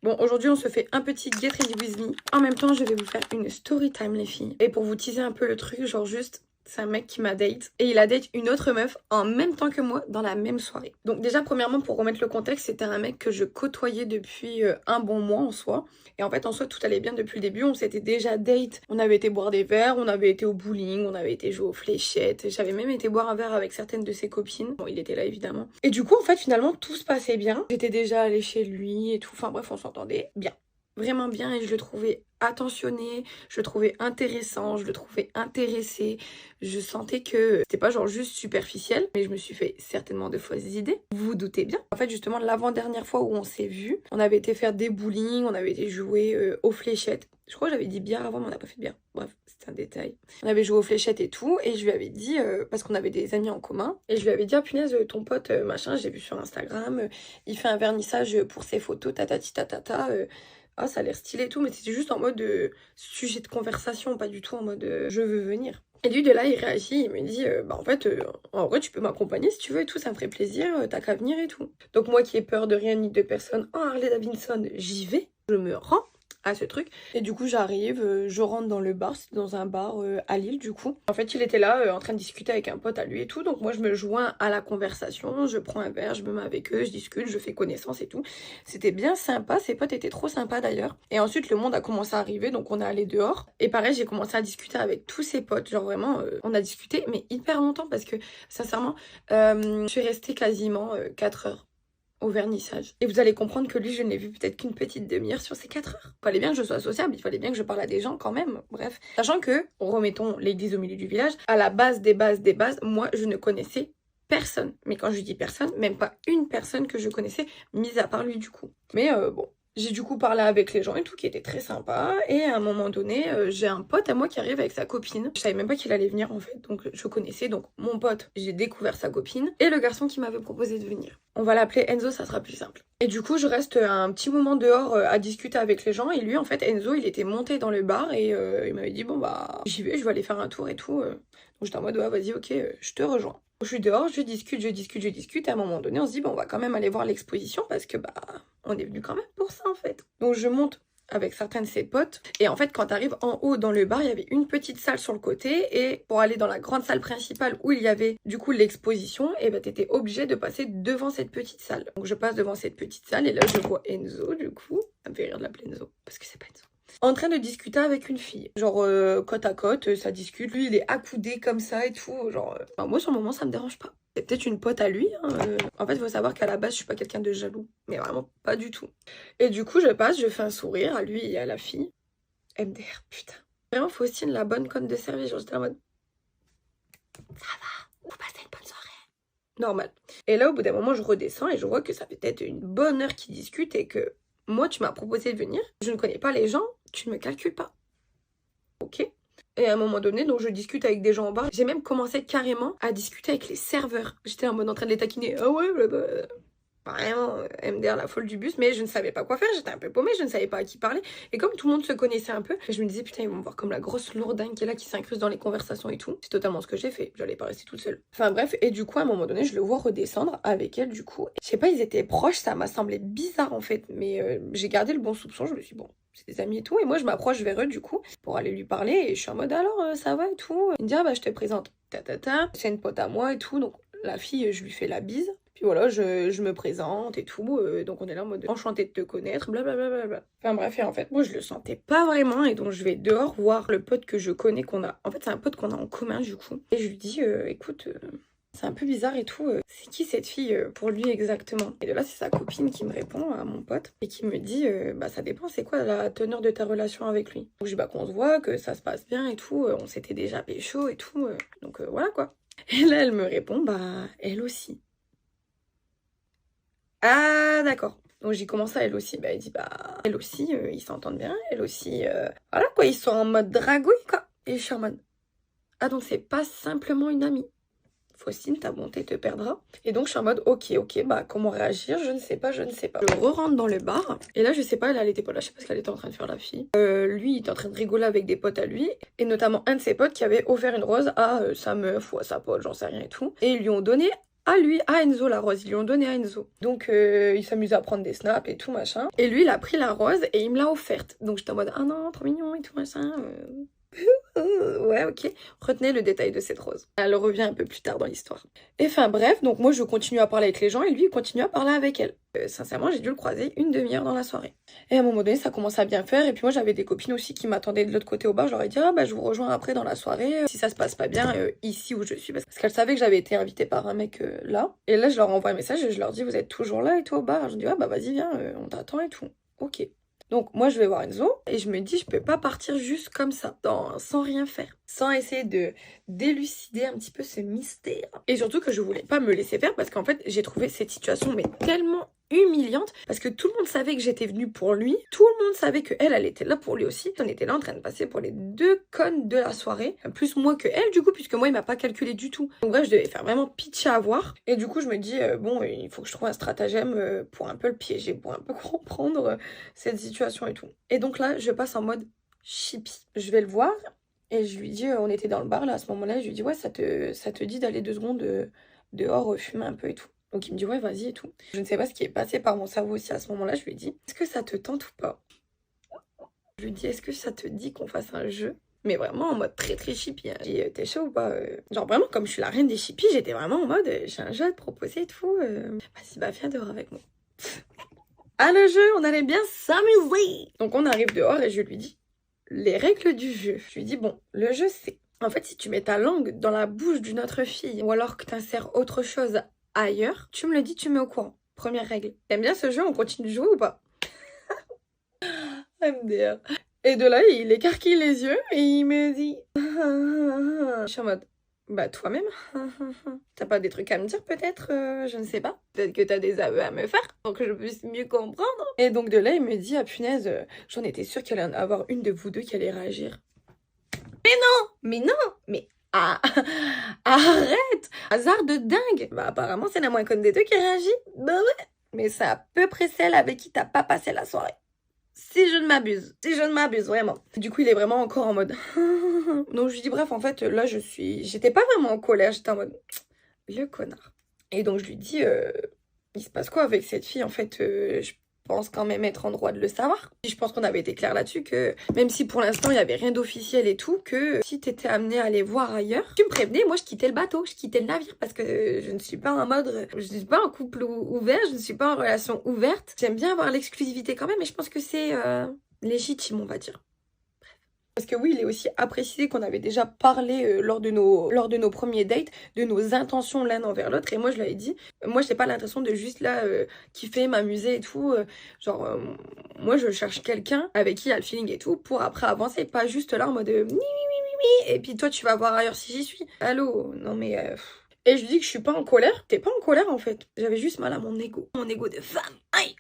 Bon, aujourd'hui, on se fait un petit Get Ready With Me. En même temps, je vais vous faire une story time, les filles. Et pour vous teaser un peu le truc, genre juste, c'est un mec qui m'a date. Et il a date une autre meuf en même temps que moi, dans la même soirée. Donc déjà, premièrement, pour remettre le contexte, c'était un mec que je côtoyais depuis un bon mois en soi. Et en fait, en soi, tout allait bien depuis le début. On s'était déjà date. On avait été boire des verres, on avait été au bowling, on avait été jouer aux fléchettes. J'avais même été boire un verre avec certaines de ses copines. Bon, il était là, évidemment. Et du coup, en fait, finalement, tout se passait bien. J'étais déjà allée chez lui et tout. Enfin bref, on s'entendait bien. Vraiment bien, et je le trouvais attentionné, je le trouvais intéressant, je le trouvais intéressé. Je sentais que c'était pas genre juste superficiel, mais je me suis fait certainement de fausses idées. Vous vous doutez bien. En fait, justement, l'avant-dernière fois où on s'est vu, on avait été faire des bowling, on avait été jouer aux fléchettes. Je crois que j'avais dit bière avant, mais on n'a pas fait de bière. Bref, c'est un détail. On avait joué aux fléchettes et tout, et je lui avais dit, parce qu'on avait des amis en commun, et je lui avais dit, ah punaise, ton pote, machin, j'ai vu sur Instagram, il fait un vernissage pour ses photos, tatati tatata. Ah, ça a l'air stylé et tout, mais c'était juste en mode sujet de conversation, pas du tout en mode je veux venir. Et lui, de là, il réagit, il me dit bah en fait, en vrai, tu peux m'accompagner si tu veux et tout, ça me ferait plaisir, t'as qu'à venir et tout. Donc, moi qui ai peur de rien ni de personne, en Harley Davidson, j'y vais, je me rends à ce truc. Et du coup, j'arrive, je rentre dans le bar, c'est dans un bar à Lille du coup. En fait, il était là en train de discuter avec un pote à lui et tout, donc moi je me joins à la conversation, je prends un verre, je me mets avec eux, je discute, je fais connaissance et tout. C'était bien sympa, ses potes étaient trop sympas d'ailleurs. Et ensuite, le monde a commencé à arriver, donc on est allé dehors. Et pareil, j'ai commencé à discuter avec tous ses potes, genre vraiment, on a discuté, mais hyper longtemps parce que, sincèrement, je suis restée quasiment 4 heures au vernissage. Et vous allez comprendre que lui, je ne l'ai vu peut-être qu'une petite demi-heure sur ces 4 heures. Il fallait bien que je sois sociable, il fallait bien que je parle à des gens quand même, bref. Sachant que, remettons l'église au milieu du village, à la base des bases des bases, moi, je ne connaissais personne. Mais quand je dis personne, même pas une personne que je connaissais, mis à part lui du coup. Mais bon. J'ai du coup parlé avec les gens et tout, qui était très sympa. Et à un moment donné, j'ai un pote à moi qui arrive avec sa copine. Je savais même pas qu'il allait venir en fait, donc je connaissais. Donc mon pote, j'ai découvert sa copine. Et le garçon qui m'avait proposé de venir. On va l'appeler Enzo, ça sera plus simple. Et du coup, je reste un petit moment dehors à discuter avec les gens. Et lui, en fait, Enzo, il était monté dans le bar et il m'avait dit, bon bah, j'y vais, je vais aller faire un tour et tout. Donc j'étais en mode, ouais, vas-y, ok, je te rejoins. Je suis dehors, je discute, et à un moment donné, on se dit, bon, on va quand même aller voir l'exposition parce que, bah, on est venu quand même pour ça, en fait. Donc, je monte avec certains de ses potes, et en fait, quand t'arrives en haut dans le bar, il y avait une petite salle sur le côté, et pour aller dans la grande salle principale où il y avait, du coup, l'exposition, et bah, t'étais obligé de passer devant cette petite salle. Donc, je passe devant cette petite salle, et là, je vois Enzo, du coup. Ça me fait rire de l'appeler Enzo, parce que c'est pas Enzo. En train de discuter avec une fille. Genre, côte à côte, ça discute. Lui, il est accoudé comme ça et tout. Genre, enfin, moi, sur le moment, ça me dérange pas. C'est peut-être une pote à lui. Hein. En fait, il faut savoir qu'à la base, je suis pas quelqu'un de jaloux. Mais vraiment, pas du tout. Et du coup, je passe, je fais un sourire à lui et à la fille. MDR, putain. Vraiment, Faustine, la bonne conne de service. Genre, j'étais en mode, ça va, vous passez une bonne soirée. Normal. Et là, au bout d'un moment, je redescends et je vois que ça fait peut-être une bonne heure qu'ils discutent et que moi, tu m'as proposé de venir. Je ne connais pas les gens, tu ne me calcules pas. Ok. Et à un moment donné, donc je discute avec des gens en bar. J'ai même commencé carrément à discuter avec les serveurs. J'étais en mode en train de les taquiner. Ah ouais, vraiment, MDR la folle du bus, mais je ne savais pas quoi faire. J'étais un peu paumée, je ne savais pas à qui parler. Et comme tout le monde se connaissait un peu, je me disais putain, ils vont me voir comme la grosse lourdingue qui est là, qui s'incruste dans les conversations et tout. C'est totalement ce que j'ai fait. J'allais pas rester toute seule. Enfin bref, et du coup, à un moment donné, je le vois redescendre avec elle, du coup. Je sais pas, ils étaient proches, ça m'a semblé bizarre en fait, mais j'ai gardé le bon soupçon. Je me suis dit, bon, c'est des amis et tout. Et moi, je m'approche vers eux, du coup, pour aller lui parler. Et je suis en mode, alors, ça va et tout. Il me dit, ah bah, je te présente. C'est une pote à moi et tout. Donc, la fille, je lui fais la bise. Puis voilà, je me présente et tout. Donc, on est là en mode enchanté de te connaître, blablabla. Enfin, bref, et en fait, moi, je le sentais pas vraiment. Et donc, je vais dehors voir le pote que je connais qu'on a. En fait, c'est un pote qu'on a en commun, du coup. Et je lui dis, écoute. C'est un peu bizarre et tout. C'est qui cette fille pour lui exactement? Et de là, c'est sa copine qui me répond à mon pote et qui me dit bah ça dépend, c'est quoi la teneur de ta relation avec lui? Donc je dis bah qu'on se voit, que ça se passe bien et tout, on s'était déjà pécho et tout, donc voilà quoi. Et là, elle me répond bah elle aussi. Ah d'accord. Donc j'y commence à elle aussi. Bah elle dit bah elle aussi, ils s'entendent bien, elle aussi. Voilà quoi, ils sont en mode dragouille quoi. Et je suis en mode ah donc c'est pas simplement une amie. Faustine, ta bonté te perdra. Et donc, je suis en mode, ok, bah, comment réagir? Je ne sais pas. Je re-rentre dans le bar. Et là, je sais pas, elle était pas là. Je sais pas ce qu'elle était en train de faire, la fille. Lui, il était en train de rigoler avec des potes à lui. Et notamment un de ses potes qui avait offert une rose à sa meuf ou à sa pote, j'en sais rien et tout. Et ils lui ont donné à lui, à Enzo la rose, ils lui ont donné à Enzo. Donc il s'amusait à prendre des snaps et tout machin. Et lui il a pris la rose et il me l'a offerte. Donc j'étais en mode ah non trop mignon et tout machin. Ouais ok, retenez le détail de cette rose. Elle revient un peu plus tard dans l'histoire. Et enfin bref, donc moi je continue à parler avec les gens et lui il continue à parler avec elle. Sincèrement j'ai dû le croiser une demi-heure dans la soirée. Et à un moment donné ça commence à bien faire et puis moi j'avais des copines aussi qui m'attendaient de l'autre côté au bar. Je leur ai dit ah bah je vous rejoins après dans la soirée si ça se passe pas bien ici où je suis. Parce qu'elles savaient que j'avais été invitée par un mec là. Et là je leur envoie un message et je leur dis vous êtes toujours là et tout au bar. Je dis ah bah vas-y viens on t'attend et tout. Ok. Donc moi je vais voir Enzo et je me dis je peux pas partir juste comme ça, sans rien faire, sans essayer de d'élucider un petit peu ce mystère. Et surtout que je voulais pas me laisser faire parce qu'en fait j'ai trouvé cette situation mais tellement humiliante parce que tout le monde savait que j'étais venue pour lui, tout le monde savait que elle était là pour lui aussi. On était là en train de passer pour les deux connes de la soirée, plus moi que elle du coup puisque moi il m'a pas calculé du tout. Donc bref je devais faire vraiment pitch à avoir et du coup je me dis bon il faut que je trouve un stratagème pour un peu le piéger, pour un peu comprendre cette situation et tout. Et donc là je passe en mode chippy. Je vais le voir et je lui dis on était dans le bar là à ce moment-là, je lui dis ouais ça te dit d'aller 2 secondes dehors fumer un peu et tout. Donc il me dit ouais vas-y et tout. Je ne sais pas ce qui est passé par mon cerveau aussi à ce moment-là. Je lui ai dit est-ce que ça te tente ou pas? Je lui dis est-ce que ça te dit qu'on fasse un jeu? Mais vraiment en mode très très chippy. Hein. Je dis t'es chaud ou pas? Genre vraiment comme je suis la reine des chippies, j'étais vraiment en mode j'ai un jeu à te proposer et tout. Vas-y bah viens dehors avec moi. Ah le jeu, on allait bien s'amuser. Donc on arrive dehors et je lui dis les règles du jeu. Je lui dis bon le jeu c'est en fait si tu mets ta langue dans la bouche d'une autre fille ou alors que t'insères autre chose ailleurs, tu me le dis, tu me mets au courant. Première règle. T'aimes bien ce jeu? On continue de jouer ou pas? MDR. Et de là, il écarquille les yeux et il me dit... Je suis en mode... Bah toi-même, t'as pas des trucs à me dire peut-être je ne sais pas. Peut-être que t'as des aveux à me faire pour que je puisse mieux comprendre. Et donc de là, il me dit, ah punaise, j'en étais sûre qu'il allait y avoir une de vous deux qui allait réagir. Mais non, mais... Ah, arrête! Hasard de dingue! Bah apparemment c'est la moins conne des deux qui réagit. Bah ouais. Mais c'est à peu près celle avec qui t'as pas passé la soirée. Si je ne m'abuse. Si je ne m'abuse, vraiment. Du coup il est vraiment encore en mode... Donc je lui dis bref en fait là j'étais pas vraiment en colère. J'étais en mode... Le connard. Et donc je lui dis... Il se passe quoi avec cette fille en fait je pense quand même être en droit de le savoir. Je pense qu'on avait été clair là-dessus que même si pour l'instant il n'y avait rien d'officiel et tout, que si t'étais amené à aller voir ailleurs, tu me prévenais, moi je quittais le bateau, je quittais le navire parce que je ne suis pas en mode, je ne suis pas en couple ouvert, je ne suis pas en relation ouverte. J'aime bien avoir l'exclusivité quand même mais je pense que c'est légitime on va dire. Parce que oui, il est aussi à préciser qu'on avait déjà parlé lors de nos premiers dates, de nos intentions l'un envers l'autre. Et moi, je lui ai dit, moi, j'ai pas l'intention de juste là kiffer, m'amuser et tout. Moi, je cherche quelqu'un avec qui il y a le feeling et tout pour après avancer. Pas juste là en mode oui, oui, oui, oui, oui. Et puis toi, tu vas voir ailleurs si j'y suis. Allô? Non mais... Et je lui dis que je suis pas en colère. T'es pas en colère en fait. J'avais juste mal à mon ego. Mon ego de femme. Aïe!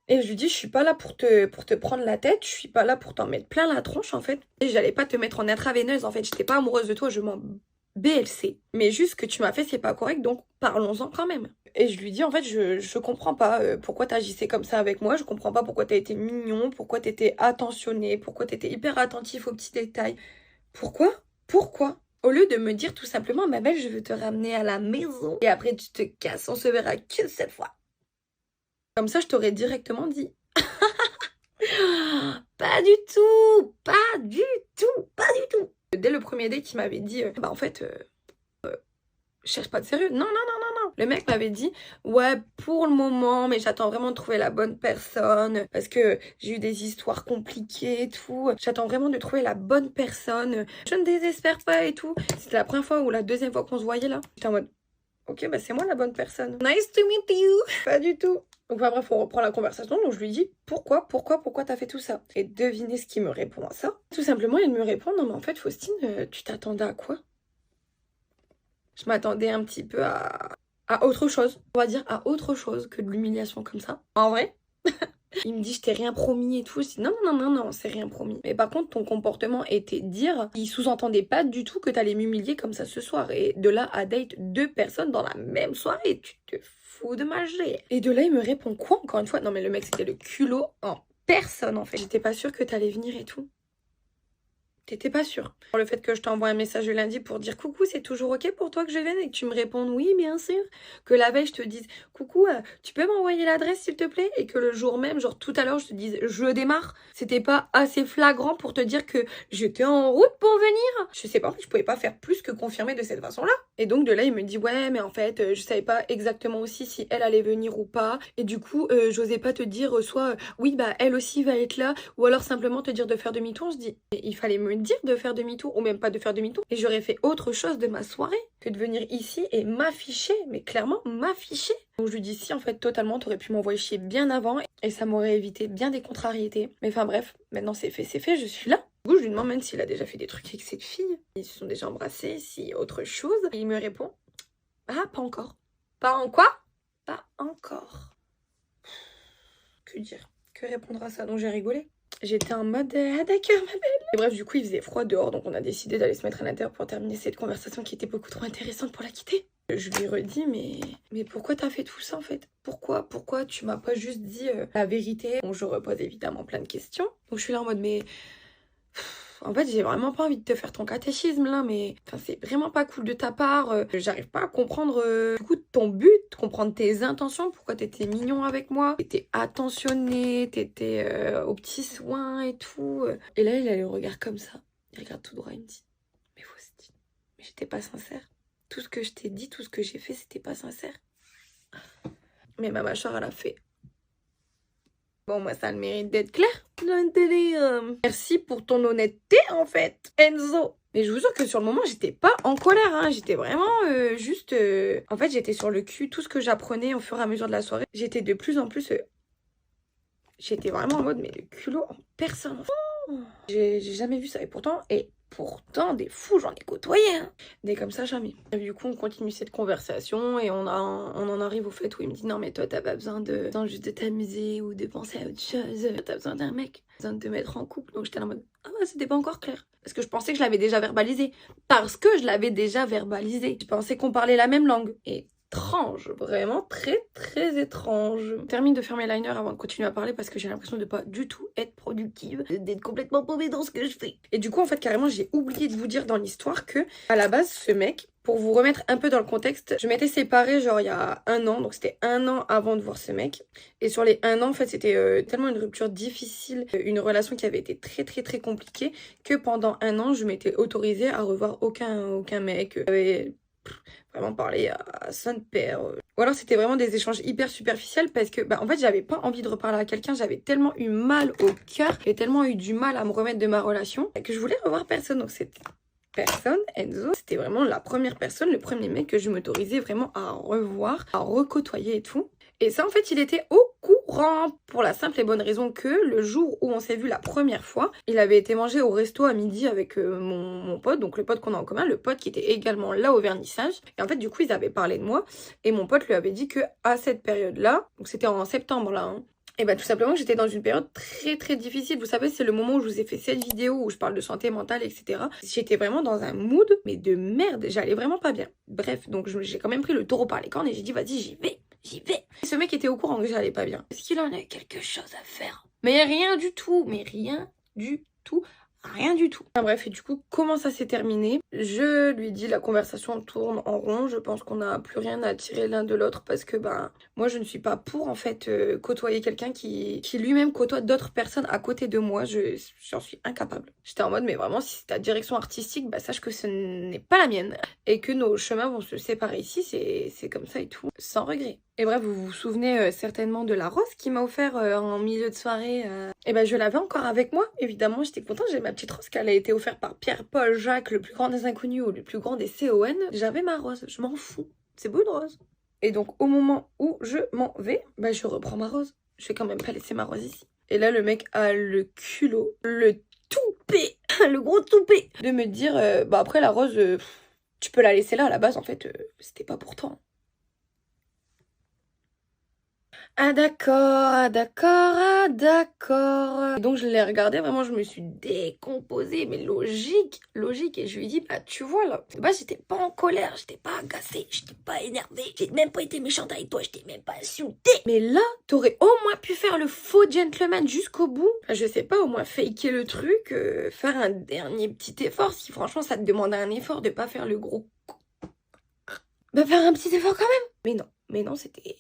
Et je lui dis, je suis pas là pour te prendre la tête, je suis pas là pour t'en mettre plein la tronche en fait. Et j'allais pas te mettre en intraveineuse en fait, j'étais pas amoureuse de toi, je m'en BLC. Mais juste ce que tu m'as fait, c'est pas correct, donc parlons-en quand même. Et je lui dis, en fait, je comprends pas pourquoi t'agissais comme ça avec moi, je comprends pas pourquoi t'as été mignon, pourquoi t'étais attentionné, pourquoi t'étais hyper attentif aux petits détails. Pourquoi? Pourquoi? Au lieu de me dire tout simplement, ma belle, je veux te ramener à la maison. Et après, tu te casses, on se verra qu'une seule fois. Comme ça, je t'aurais directement dit. Pas du tout, pas du tout, pas du tout. Dès le premier date, il m'avait dit, bah en fait, je cherche pas de sérieux. Non, non, non, non, non. Le mec m'avait dit, ouais, pour le moment, mais j'attends vraiment de trouver la bonne personne parce que j'ai eu des histoires compliquées et tout. J'attends vraiment de trouver la bonne personne. Je ne désespère pas et tout. C'était la première fois ou la deuxième fois qu'on se voyait là. J'étais en mode, ok, bah c'est moi la bonne personne. Nice to meet you. Pas du tout. Donc enfin, bref, on reprend la conversation. Donc je lui dis pourquoi t'as fait tout ça? Et devinez ce qu'il me répond à ça. Tout simplement, il me répond non mais en fait Faustine, tu t'attendais à quoi? Je m'attendais un petit peu à autre chose. On va dire à autre chose que de l'humiliation comme ça. En vrai. Il me dit je t'ai rien promis et tout. Je dis non, non, non, non, c'est rien promis. Mais par contre, ton comportement était dire, il sous-entendait pas du tout que t'allais m'humilier comme ça ce soir. Et de là à date 2 personnes dans la même soirée, tu te fous de ma gère. Et de là, il me répond quoi encore une fois? Non mais le mec, c'était le culot en personne en fait. J'étais pas sûre que t'allais venir et tout. T'étais pas sûre. Pour le fait que je t'envoie un message le lundi pour dire coucou, c'est toujours ok pour toi que je vienne et que tu me répondes oui, bien sûr. Que la veille, je te dise coucou, tu peux m'envoyer l'adresse s'il te plaît? Et que le jour même, genre tout à l'heure, je te dise je démarre. C'était pas assez flagrant pour te dire que j'étais en route pour venir. Je sais pas, en fait, je pouvais pas faire plus que confirmer de cette façon-là. Et donc de là, il me dit ouais, mais en fait, je savais pas exactement aussi si elle allait venir ou pas. Et du coup, j'osais pas te dire soit oui, bah elle aussi va être là, ou alors simplement te dire de faire demi-tour. Je dis il fallait me dire de faire demi-tour, ou même pas de faire demi-tour, et j'aurais fait autre chose de ma soirée que de venir ici et m'afficher, mais clairement m'afficher. Donc je lui dis si en fait totalement, t'aurais pu m'envoyer chier bien avant et ça m'aurait évité bien des contrariétés. Mais enfin bref, maintenant c'est fait, je suis là. Du coup je lui demande même s'il a déjà fait des trucs avec cette fille, ils se sont déjà embrassés, si autre chose. Et il me répond ah pas encore. Pas en quoi? Pas encore. Que dire? Que répondre à ça? Donc j'ai rigolé. J'étais en mode ah d'accord ma belle. Et bref du coup il faisait froid dehors donc on a décidé d'aller se mettre à l'intérieur pour terminer cette conversation qui était beaucoup trop intéressante pour la quitter. Je lui redis mais pourquoi t'as fait tout ça en fait? Pourquoi tu m'as pas juste dit la vérité? Donc je repose évidemment plein de questions. Donc je suis là en mode mais en fait, j'ai vraiment pas envie de te faire ton catéchisme là, mais enfin, c'est vraiment pas cool de ta part. J'arrive pas à comprendre du coup ton but, comprendre tes intentions, pourquoi t'étais mignon avec moi, t'étais attentionné, t'étais aux petits soins et tout. Et là, il a le regard comme ça. Il regarde tout droit, il me dit mais Faustine, mais j'étais pas sincère. Tout ce que je t'ai dit, tout ce que j'ai fait, c'était pas sincère. Mais ma mâchoire, elle a fait. Bon, moi, ça a le mérite d'être clair. Merci pour ton honnêteté, en fait, Enzo. Mais je vous jure que sur le moment, j'étais pas en colère, hein. J'étais vraiment juste... En fait, j'étais sur le cul. Tout ce que j'apprenais au fur et à mesure de la soirée, j'étais de plus en plus... J'étais vraiment en mode, mais le culot en personne. J'ai jamais vu ça. Et pourtant, des fous, j'en ai côtoyé. Hein. Des comme ça, jamais. Et du coup, on continue cette conversation et on en arrive au fait où il me dit non, mais toi, t'as pas besoin juste de t'amuser ou de penser à autre chose. T'as besoin d'un mec, besoin de te mettre en couple. Donc j'étais en mode ah, bah, c'était pas encore clair. Parce que je pensais que je l'avais déjà verbalisé. Je pensais qu'on parlait la même langue. Et étrange, vraiment très très étrange. Je termine de faire mes liners avant de continuer à parler parce que j'ai l'impression de pas du tout être productive, d'être complètement paumée dans ce que je fais. Et du coup en fait carrément j'ai oublié de vous dire dans l'histoire que à la base ce mec, pour vous remettre un peu dans le contexte, je m'étais séparée genre il y a 1 an, donc c'était 1 an avant de voir ce mec. Et sur les 1 an en fait c'était tellement une rupture difficile, une relation qui avait été très très très compliquée que pendant 1 an je m'étais autorisée à revoir aucun mec. Vraiment parler à son père. Ou alors c'était vraiment des échanges hyper superficiels parce que en fait j'avais pas envie de reparler à quelqu'un, j'avais tellement eu mal au cœur et tellement eu du mal à me remettre de ma relation que je voulais revoir personne. Donc cette personne, Enzo, c'était vraiment la première personne, le premier mec que je m'autorisais vraiment à revoir, à recôtoyer et tout. Et ça en fait il était au courant pour la simple et bonne raison que le jour où on s'est vu la première fois, il avait été manger au resto à midi avec mon pote, donc le pote qu'on a en commun, le pote qui était également là au vernissage. Et en fait du coup ils avaient parlé de moi et mon pote lui avait dit que à cette période-là, donc c'était en septembre là, hein, et tout simplement j'étais dans une période très très difficile. Vous savez c'est le moment où je vous ai fait cette vidéo où je parle de santé mentale etc. J'étais vraiment dans un mood mais de merde, j'allais vraiment pas bien. Bref donc j'ai quand même pris le taureau par les cornes et j'ai dit vas-y j'y vais. Ce mec était au courant que j'allais pas bien. Est-ce qu'il en a quelque chose à faire? Mais rien du tout. Rien du tout. Enfin bref, et du coup, comment ça s'est terminé? Je lui dis la conversation tourne en rond. Je pense qu'on n'a plus rien à tirer l'un de l'autre parce que moi je ne suis pas pour en fait côtoyer quelqu'un qui lui-même côtoie d'autres personnes à côté de moi. J'en suis incapable. J'étais en mode mais vraiment si c'est ta direction artistique, sache que ce n'est pas la mienne et que nos chemins vont se séparer ici. C'est comme ça et tout, sans regret. Et bref, vous vous souvenez certainement de la rose qu'il m'a offert en milieu de soirée. Et je l'avais encore avec moi, évidemment, j'étais contente. J'ai ma petite rose qu'elle a été offerte par Pierre, Paul, Jacques, le plus grand des inconnus ou le plus grand des CON. J'avais ma rose, je m'en fous. C'est beau une rose. Et donc au moment où je m'en vais, je reprends ma rose. Je vais quand même pas laisser ma rose ici. Et là, le mec a le culot, le toupet, le gros toupet, de me dire, après la rose, tu peux la laisser là, à la base, en fait, c'était pas pour toi. Ah d'accord, ah d'accord, ah d'accord. Et donc je l'ai regardé, vraiment je me suis décomposée, mais logique, logique. Et je lui ai dit, bah tu vois là, bah j'étais pas en colère, j'étais pas agacée, j'étais pas énervée, j'ai même pas été méchante avec toi, je t'ai même pas insultée. Mais là, t'aurais au moins pu faire le faux gentleman jusqu'au bout. Enfin, je sais pas, au moins faker le truc, faire un dernier petit effort, si franchement ça te demande un effort de pas faire le gros... Bah faire un petit effort quand même. Mais non, c'était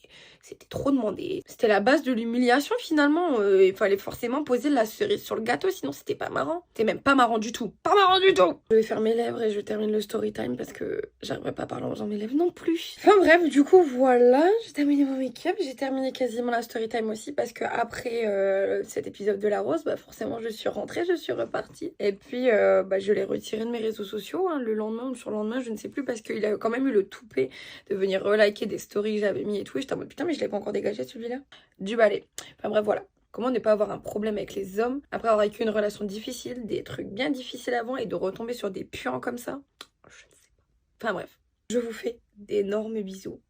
trop demandé. C'était la base de l'humiliation finalement. Il fallait forcément poser la cerise sur le gâteau, sinon c'était pas marrant. C'était même pas marrant du tout. Pas marrant du tout. Je vais faire mes lèvres et je termine le story time parce que j'arriverai pas à parler en faisant mes lèvres non plus. Enfin bref, du coup voilà, j'ai terminé mon make-up. J'ai terminé quasiment la story time aussi parce que après cet épisode de la rose, bah forcément je suis rentrée, je suis repartie. Et puis bah, je l'ai retiré de mes réseaux sociaux hein, le lendemain ou sur le lendemain, je ne sais plus, parce qu'il a quand même eu le toupet de venir reliker des stories que j'avais mis et tout. Et j'étais en mode putain, mais je l'ai pas encore dégagé celui-là. Du balai. Enfin bref, voilà. Comment ne pas avoir un problème avec les hommes après avoir vécu une relation difficile, des trucs bien difficiles avant et de retomber sur des puants comme ça? Je ne sais pas. Enfin bref. Je vous fais d'énormes bisous.